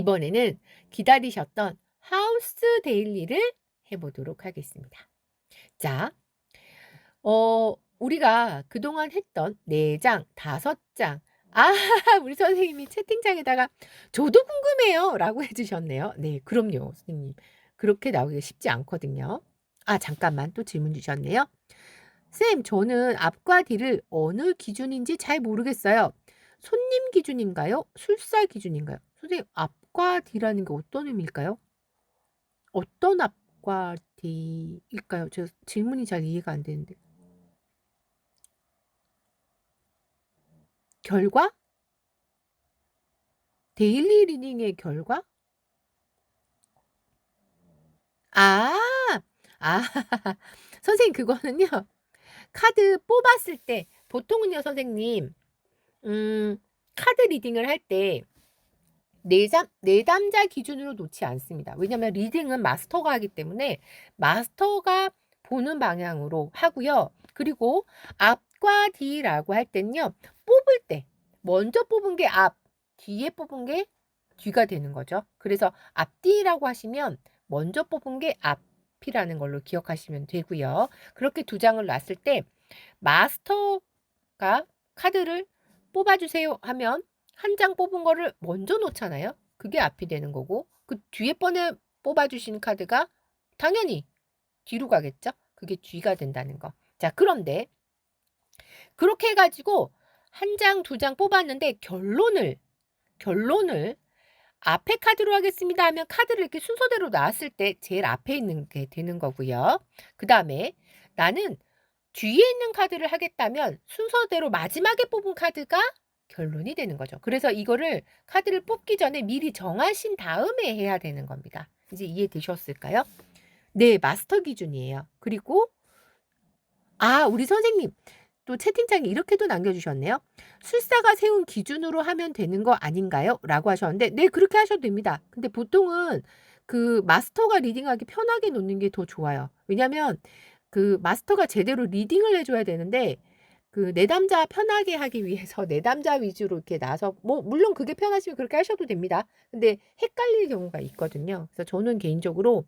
이번에는 기다리셨던 하우스 데일리를 해보도록 하겠습니다. 자, 우리가 그동안 했던 4장, 5장. 아, 우리 선생님이 채팅창에다가 "저도 궁금해요." 라고 해 주셨네요. 네, 그럼요, 선생님. 그렇게 나오기가 쉽지 않거든요. 아, 잠깐만 또 질문 주셨네요. "쌤, 저는 앞과 뒤를 어느 기준인지 잘 모르겠어요. 손님 기준인가요? 술사 기준인가요?" 선생님, 앞과 뒤라는 게 어떤 의미일까요? 어떤 앞과 뒤일까요? 제가 질문이 잘 이해가 안 되는데. 결과? 데일리 리딩의 결과? 아. 아. 선생님, 그거는요. 카드 뽑았을 때 보통은요 선생님, 음 카드 리딩을 할 때 내담자 기준으로 놓지 않습니다. 왜냐하면 리딩은 마스터가 하기 때문에 마스터가 보는 방향으로 하고요. 그리고 앞과 뒤라고 할 땐요. 뽑을 때 먼저 뽑은 게 앞, 뒤에 뽑은 게 뒤가 되는 거죠. 그래서 앞뒤라고 하시면 먼저 뽑은 게 앞이라는 걸로 기억하시면 되고요. 그렇게 두 장을 놨을 때 마스터가 카드를 뽑아주세요 하면 한 장 뽑은 거를 먼저 놓잖아요. 그게 앞이 되는 거고, 그 뒤에 번에 뽑아주신 카드가 당연히 뒤로 가겠죠. 그게 뒤가 된다는 거. 자, 그런데 그렇게 해가지고 한 장, 두 장 뽑았는데 결론을 앞에 카드로 하겠습니다 하면 카드를 이렇게 순서대로 놨을 때 제일 앞에 있는 게 되는 거고요. 그 다음에 나는 뒤에 있는 카드를 하겠다면 순서대로 마지막에 뽑은 카드가 결론이 되는 거죠. 그래서 이거를 카드를 뽑기 전에 미리 정하신 다음에 해야 되는 겁니다. 이제 이해되셨을까요? 네, 마스터 기준이에요. 그리고 우리 선생님 또 채팅창에 이렇게도 남겨주셨네요. "술사가 세운 기준으로 하면 되는 거 아닌가요?" 라고 하셨는데, 네, 그렇게 하셔도 됩니다. 근데 보통은 그 마스터가 리딩하기 편하게 놓는 게 더 좋아요. 왜냐면 그 마스터가 제대로 리딩을 해줘야 되는데 그 내담자 편하게 하기 위해서 내담자 위주로 이렇게 놔서, 뭐 물론 그게 편하시면 그렇게 하셔도 됩니다. 근데 헷갈릴 경우가 있거든요. 그래서 저는 개인적으로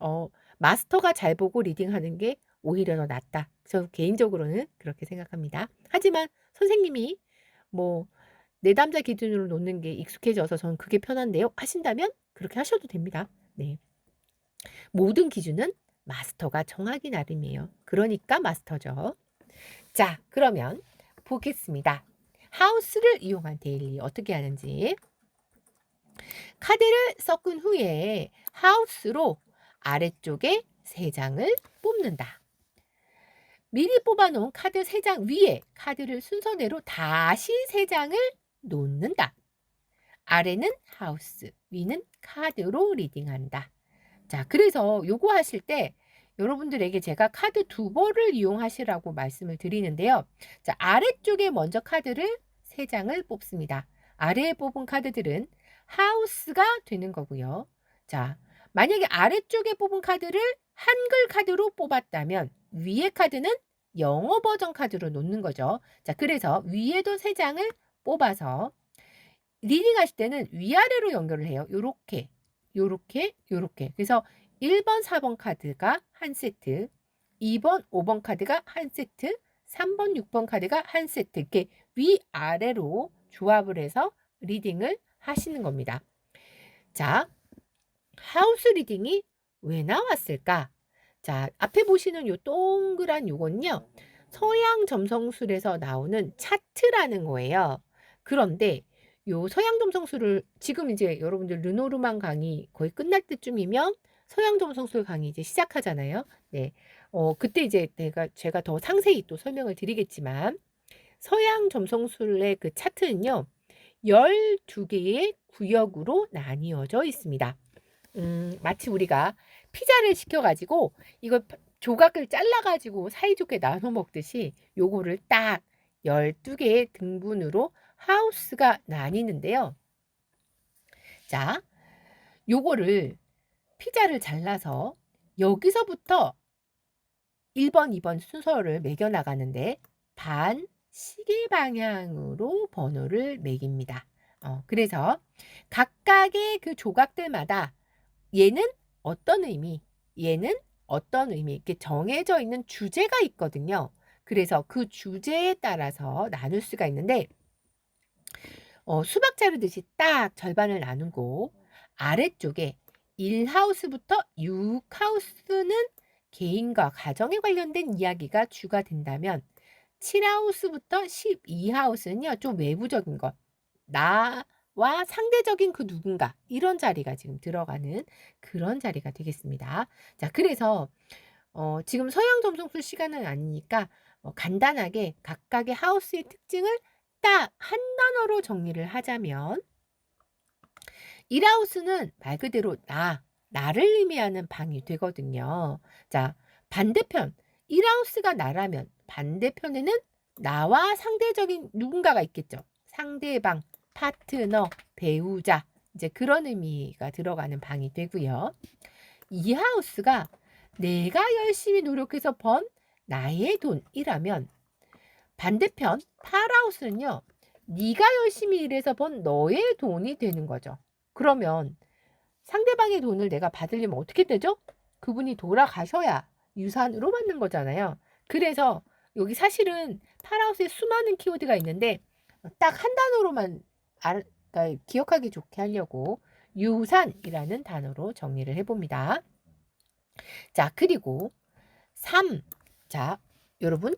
어 마스터가 잘 보고 리딩하는 게 오히려 더 낫다. 저 개인적으로는 그렇게 생각합니다. 하지만 선생님이 뭐 내담자 기준으로 놓는 게 익숙해져서 저는 그게 편한데요 하신다면 그렇게 하셔도 됩니다. 네. 모든 기준은 마스터가 정하기 나름이에요. 그러니까 마스터죠. 자, 그러면 보겠습니다. 하우스를 이용한 데일리 어떻게 하는지. 카드를 섞은 후에 하우스로 아래쪽에 3장을 뽑는다. 미리 뽑아놓은 카드 3장 위에 카드를 순서대로 다시 3장을 놓는다. 아래는 하우스, 위는 카드로 리딩한다. 자, 그래서 요거 하실 때 여러분들에게 제가 카드 2번을 이용하시라고 말씀을 드리는데요. 자, 아래쪽에 먼저 카드를 3장을 뽑습니다. 아래에 뽑은 카드들은 하우스가 되는 거고요. 자, 만약에 아래쪽에 뽑은 카드를 한글 카드로 뽑았다면 위에 카드는 영어 버전 카드로 놓는 거죠. 자, 그래서 위에도 3장을 뽑아서 리딩 하실 때는 위아래로 연결을 해요. 요렇게, 요렇게, 요렇게. 그래서 1번, 4번 카드가 한 세트, 2번, 5번 카드가 한 세트, 3번, 6번 카드가 한 세트. 이렇게 위아래로 조합을 해서 리딩을 하시는 겁니다. 자, 하우스 리딩이 왜 나왔을까? 자, 앞에 보시는 요 동그란 요건요. 서양 점성술에서 나오는 차트라는 거예요. 그런데 요 서양 점성술을 지금 이제 여러분들 르노르만 강의 거의 끝날 때쯤이면 서양 점성술 강의 이제 시작하잖아요. 네. 그때 이제 제가 더 상세히 또 설명을 드리겠지만 서양 점성술의 그 차트는요. 12개의 구역으로 나뉘어져 있습니다. 마치 우리가 피자를 시켜가지고 이걸 조각을 잘라가지고 사이좋게 나눠 먹듯이 요거를 딱 12개의 등분으로 하우스가 나뉘는데요. 자, 요거를 피자를 잘라서 여기서부터 1번, 2번 순서를 매겨 나가는데 반 시계 방향으로 번호를 매깁니다. 그래서 각각의 그 조각들마다 얘는 어떤 의미, 얘는 어떤 의미 이렇게 정해져 있는 주제가 있거든요. 그래서 그 주제에 따라서 나눌 수가 있는데 수박 자르듯이 딱 절반을 나누고 아래쪽에 1하우스부터 6하우스는 개인과 가정에 관련된 이야기가 주가 된다면 7하우스부터 12하우스는요. 좀 외부적인 것. 나와 상대적인 그 누군가 이런 자리가 지금 들어가는 그런 자리가 되겠습니다. 자, 그래서 지금 서양 점성술 시간은 아니니까 간단하게 각각의 하우스의 특징을 딱 한 단어로 정리를 하자면 1하우스는 말 그대로 나를 의미하는 방이 되거든요. 자, 반대편 1하우스가 나라면 반대편에는 나와 상대적인 누군가가 있겠죠. 상대방, 파트너, 배우자 이제 그런 의미가 들어가는 방이 되고요. 2하우스가 내가 열심히 노력해서 번 나의 돈이라면 반대편 8하우스는요. 네가 열심히 일해서 번 너의 돈이 되는 거죠. 그러면 상대방의 돈을 내가 받으려면 어떻게 되죠? 그분이 돌아가셔야 유산으로 받는 거잖아요. 그래서 여기 사실은 8하우스에 수많은 키워드가 있는데 딱 한 단어로만 그러니까 기억하기 좋게 하려고 유산이라는 단어로 정리를 해봅니다. 자, 그리고 3. 자, 여러분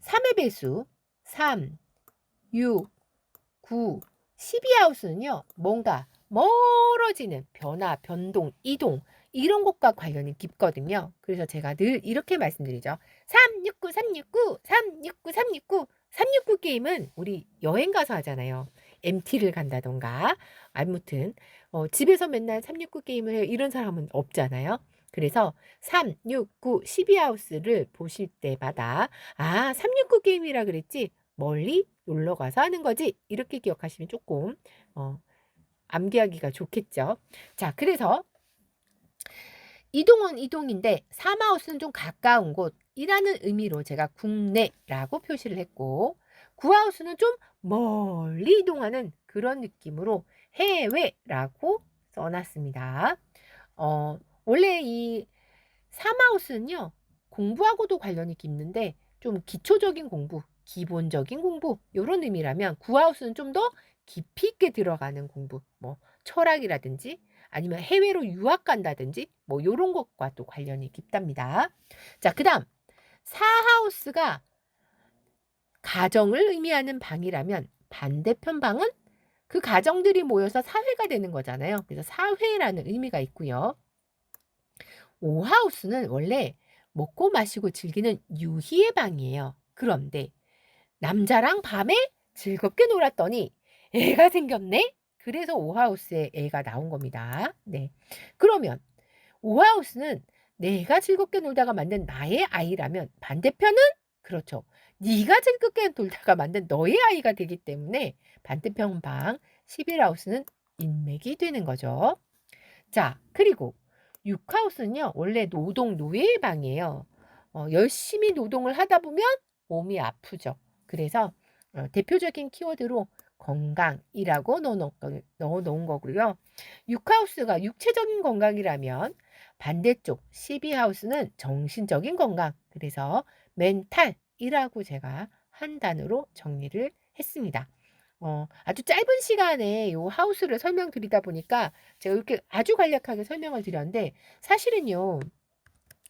3의 배수 3, 6, 9, 12하우스는요. 뭔가 멀어지는 변화, 변동, 이동 이런 것과 관련이 깊거든요. 그래서 제가 늘 이렇게 말씀드리죠. 369, 369, 369, 369, 369 게임은 우리 여행 가서 하잖아요. MT를 간다던가 아무튼 집에서 맨날 369 게임을 해요. 이런 사람은 없잖아요. 그래서 3, 6, 9, 12하우스를 보실 때마다 369 게임이라 그랬지 멀리 놀러 가서 하는 거지 이렇게 기억하시면 조금 암기하기가 좋겠죠. 자, 그래서 이동은 이동인데 3하우스는 좀 가까운 곳이라는 의미로 제가 국내라고 표시를 했고 9하우스는 좀 멀리 이동하는 그런 느낌으로 해외라고 써놨습니다. 원래 이 3하우스는요. 공부하고도 관련이 깊는데 좀 기초적인 공부, 기본적인 공부 이런 의미라면 9하우스는 좀 더 깊이 있게 들어가는 공부, 뭐 철학이라든지 아니면 해외로 유학 간다든지 뭐 이런 것과 또 관련이 깊답니다. 자, 그다음 4하우스가 가정을 의미하는 방이라면 반대편 방은 그 가정들이 모여서 사회가 되는 거잖아요. 그래서 사회라는 의미가 있고요. 5하우스는 원래 먹고 마시고 즐기는 유희의 방이에요. 그런데 남자랑 밤에 즐겁게 놀았더니 애가 생겼네? 그래서 5하우스에 애가 나온 겁니다. 네. 그러면 5하우스는 내가 즐겁게 놀다가 만든 나의 아이라면 반대편은 그렇죠. 네가 즐겁게 놀다가 만든 너의 아이가 되기 때문에 반대편 방 11하우스는 인맥이 되는 거죠. 자, 그리고 6하우스는요. 원래 노동 노예의 방이에요. 열심히 노동을 하다 보면 몸이 아프죠. 그래서 대표적인 키워드로 건강이라고 넣어놓은 거고요. 6하우스가 육체적인 건강이라면 반대쪽 12하우스는 정신적인 건강. 그래서 멘탈이라고 제가 한 단어로 정리를 했습니다. 아주 짧은 시간에 요 하우스를 설명드리다 보니까 제가 이렇게 아주 간략하게 설명을 드렸는데 사실은요.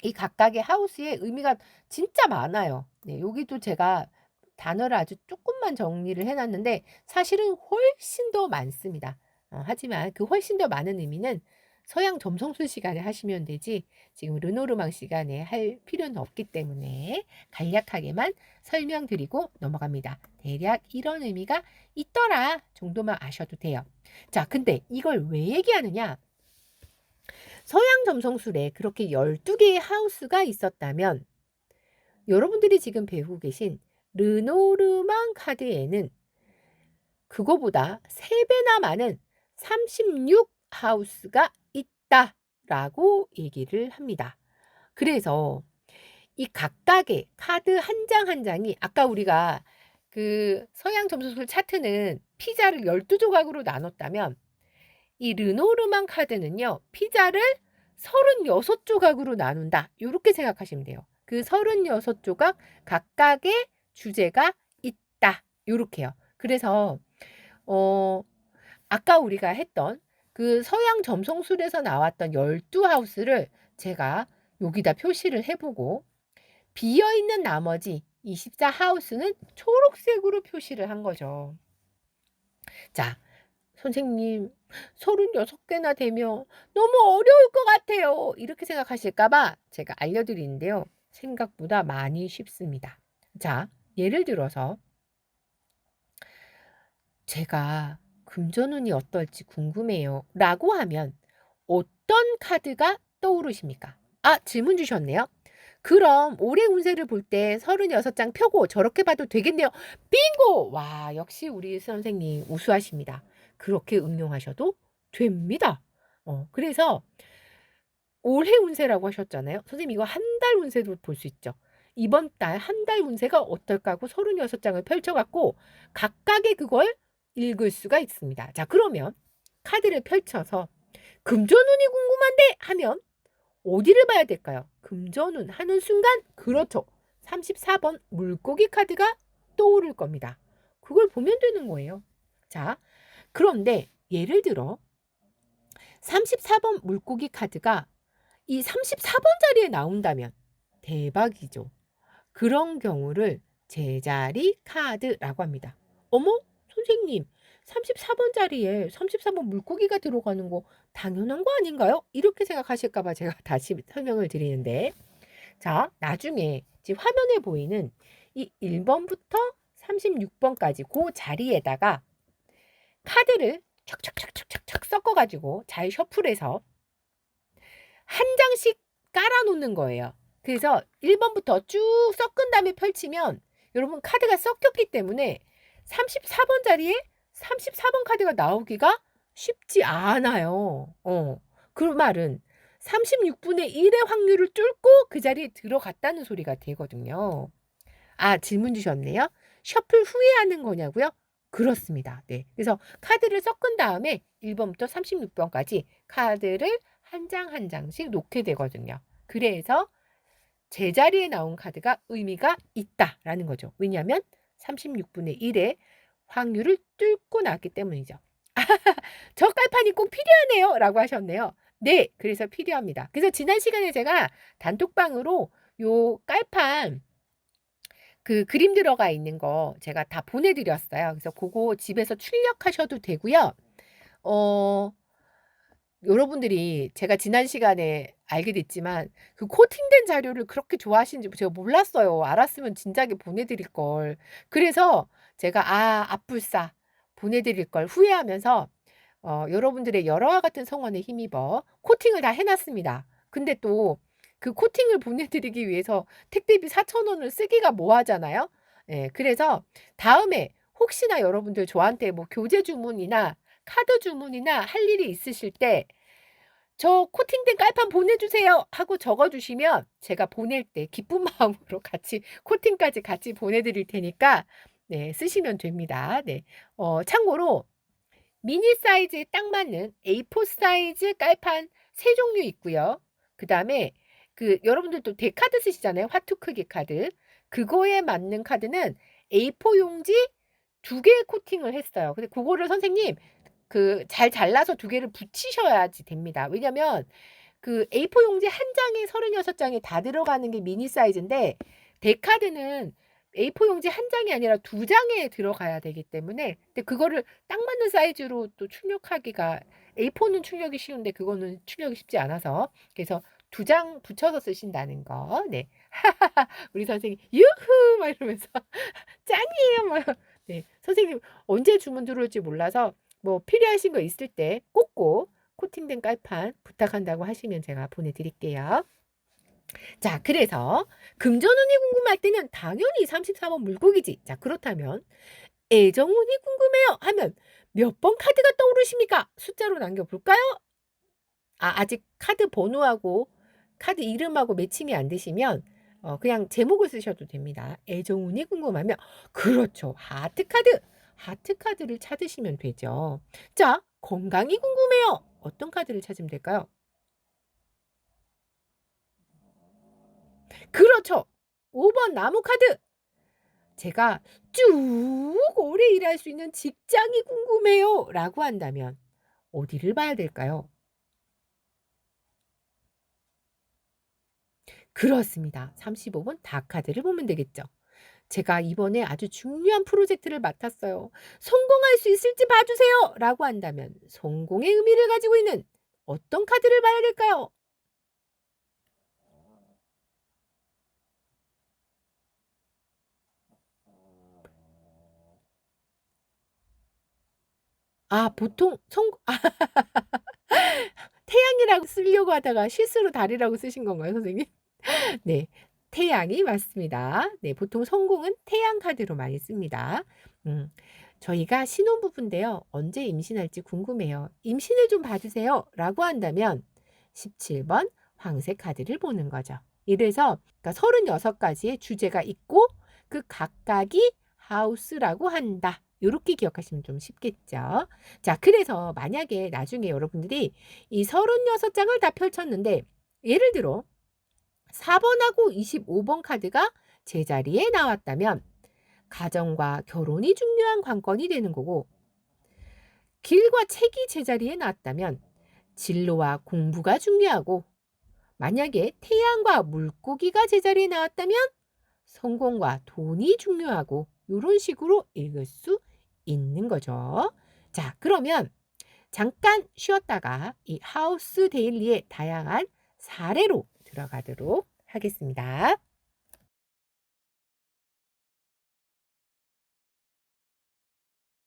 이 각각의 하우스의 의미가 진짜 많아요. 네, 여기도 제가 단어를 아주 조금만 정리를 해놨는데 사실은 훨씬 더 많습니다. 하지만 그 훨씬 더 많은 의미는 서양 점성술 시간에 하시면 되지 지금 르노르망 시간에 할 필요는 없기 때문에 간략하게만 설명드리고 넘어갑니다. 대략 이런 의미가 있더라 정도만 아셔도 돼요. 자, 근데 이걸 왜 얘기하느냐? 서양 점성술에 그렇게 12개의 하우스가 있었다면 여러분들이 지금 배우고 계신 르노르망 카드에는 그거보다 3배나 많은 36 하우스가 있다라고 얘기를 합니다. 그래서 이 각각의 카드 한 장 한 장이 아까 우리가 그 서양 점수술 차트는 피자를 12조각으로 나눴다면 이 르노르만 카드는요. 피자를 36조각으로 나눈다. 요렇게 생각하시면 돼요. 그 36조각 각각의 주제가 있다. 요렇게요. 그래서 아까 우리가 했던 그 서양 점성술에서 나왔던 12하우스를 제가 여기다 표시를 해보고 비어있는 나머지 24하우스는 초록색으로 표시를 한 거죠. 자, 선생님 36개나 되면 너무 어려울 것 같아요. 이렇게 생각하실까봐 제가 알려드리는데요. 생각보다 많이 쉽습니다. 자, 예를 들어서 제가 금전운이 어떨지 궁금해요. 라고 하면 어떤 카드가 떠오르십니까? 아, 질문 주셨네요. 그럼 올해 운세를 볼 때 36장 펴고 저렇게 봐도 되겠네요. 빙고! 와, 역시 우리 선생님 우수하십니다. 그렇게 응용하셔도 됩니다. 그래서 올해 운세라고 하셨잖아요. 선생님 이거 한 달 운세도 볼 수 있죠. 이번 달 한 달 운세가 어떨까 하고 36장을 펼쳐갖고 각각의 그걸 읽을 수가 있습니다. 자, 그러면 카드를 펼쳐서 금전운이 궁금한데 하면 어디를 봐야 될까요? 금전운 하는 순간 그렇죠. 34번 물고기 카드가 떠오를 겁니다. 그걸 보면 되는 거예요. 자, 그런데 예를 들어 34번 물고기 카드가 이 34번 자리에 나온다면 대박이죠. 그런 경우를 제자리 카드라고 합니다. 어머, 선생님, 34번 자리에 34번 물고기가 들어가는 거 당연한 거 아닌가요? 이렇게 생각하실까 봐 제가 다시 설명을 드리는데, 자, 나중에 지금 화면에 보이는 이 1번부터 36번까지 그 자리에다가 카드를 촥촥촥촥촥 섞어가지고 잘 셔플해서 한 장씩 깔아놓는 거예요. 그래서 1번부터 쭉 섞은 다음에 펼치면 여러분 카드가 섞였기 때문에 34번 자리에 34번 카드가 나오기가 쉽지 않아요. 그 말은 36분의 1의 확률을 뚫고 그 자리에 들어갔다는 소리가 되거든요. 아, 질문 주셨네요. 셔플 후에 하는 거냐고요? 그렇습니다. 네. 그래서 카드를 섞은 다음에 1번부터 36번까지 카드를 한 장 한 장씩 놓게 되거든요. 그래서 제자리에 나온 카드가 의미가 있다라는 거죠. 왜냐하면 36분의 1의 확률을 뚫고 나왔기 때문이죠. 저 깔판이 꼭 필요하네요 라고 하셨네요. 네, 그래서 필요합니다. 그래서 지난 시간에 제가 단톡방으로 요 깔판 그 그림 들어가 있는 거 제가 다 보내드렸어요. 그래서 그거 집에서 출력하셔도 되고요. 여러분들이 제가 지난 시간에 알게 됐지만 그 코팅된 자료를 그렇게 좋아하시는지 제가 몰랐어요. 알았으면 진작에 보내드릴 걸. 그래서 제가 앞불싸 보내드릴 걸 후회하면서 여러분들의 열화와 같은 성원에 힘입어 코팅을 다 해놨습니다. 근데 또 그 코팅을 보내드리기 위해서 택배비 4,000원을 쓰기가 뭐하잖아요. 예, 그래서 다음에 혹시나 여러분들 저한테 뭐 교재 주문이나 카드 주문이나 할 일이 있으실 때 저 코팅된 깔판 보내주세요 하고 적어주시면 제가 보낼 때 기쁜 마음으로 같이 코팅까지 같이 보내드릴 테니까 네, 쓰시면 됩니다. 네, 참고로 미니 사이즈에 딱 맞는 A4 사이즈 깔판 3종류 있고요. 그 다음에 그 여러분들도 대카드 쓰시잖아요. 화투 크기 카드. 그거에 맞는 카드는 A4 용지 2개 코팅을 했어요. 근데 그거를 선생님 그 잘 잘라서 2개를 붙이셔야지 됩니다. 왜냐면 그 A4 용지 한 장에 36장이 다 들어가는 게 미니 사이즈인데 대카드는 A4 용지 한 장이 아니라 2장에 들어가야 되기 때문에 근데 그거를 딱 맞는 사이즈로 또 출력하기가 A4는 출력이 쉬운데 그거는 출력이 쉽지 않아서 그래서 2장 붙여서 쓰신다는 거. 네. 우리 선생님 유후 막 이러면서 짱이에요 막. 네. 선생님 언제 주문 들어올지 몰라서 뭐 필요하신 거 있을 때 꼭꼭 코팅된 깔판 부탁한다고 하시면 제가 보내드릴게요. 자, 그래서 금전운이 궁금할 때는 당연히 34번 물고기지. 자, 그렇다면 애정운이 궁금해요 하면 몇 번 카드가 떠오르십니까? 숫자로 남겨볼까요? 아직 카드 번호하고 카드 이름하고 매칭이 안 되시면 그냥 제목을 쓰셔도 됩니다. 애정운이 궁금하면 그렇죠. 하트 카드. 하트 카드를 찾으시면 되죠. 자, 건강이 궁금해요. 어떤 카드를 찾으면 될까요? 그렇죠. 5번 나무 카드. 제가 쭉 오래 일할 수 있는 직장이 궁금해요라고 한다면 어디를 봐야 될까요? 그렇습니다. 35번 다 카드를 보면 되겠죠. 제가 이번에 아주 중요한 프로젝트를 맡았어요. 성공할 수 있을지 봐주세요! 라고 한다면 성공의 의미를 가지고 있는 어떤 카드를 봐야 될까요? 보통 태양이라고 쓰려고 하다가 실수로 달이라고 쓰신 건가요, 선생님? 네. 태양이 맞습니다. 네. 보통 성공은 태양 카드로 많이 씁니다. 음. 저희가 신혼부부인데요. 언제 임신할지 궁금해요. 임신을 좀 봐주세요. 라고 한다면 17번 황색 카드를 보는 거죠. 이래서 그러니까 36가지의 주제가 있고 그 각각이 하우스라고 한다. 요렇게 기억하시면 좀 쉽겠죠. 자, 그래서 만약에 나중에 여러분들이 이 36장을 다 펼쳤는데 예를 들어 4번하고 25번 카드가 제자리에 나왔다면 가정과 결혼이 중요한 관건이 되는 거고 길과 책이 제자리에 나왔다면 진로와 공부가 중요하고 만약에 태양과 물고기가 제자리에 나왔다면 성공과 돈이 중요하고 이런 식으로 읽을 수 있는 거죠. 자, 그러면 잠깐 쉬었다가 이 하우스 데일리의 다양한 사례로 들어가도록 하겠습니다.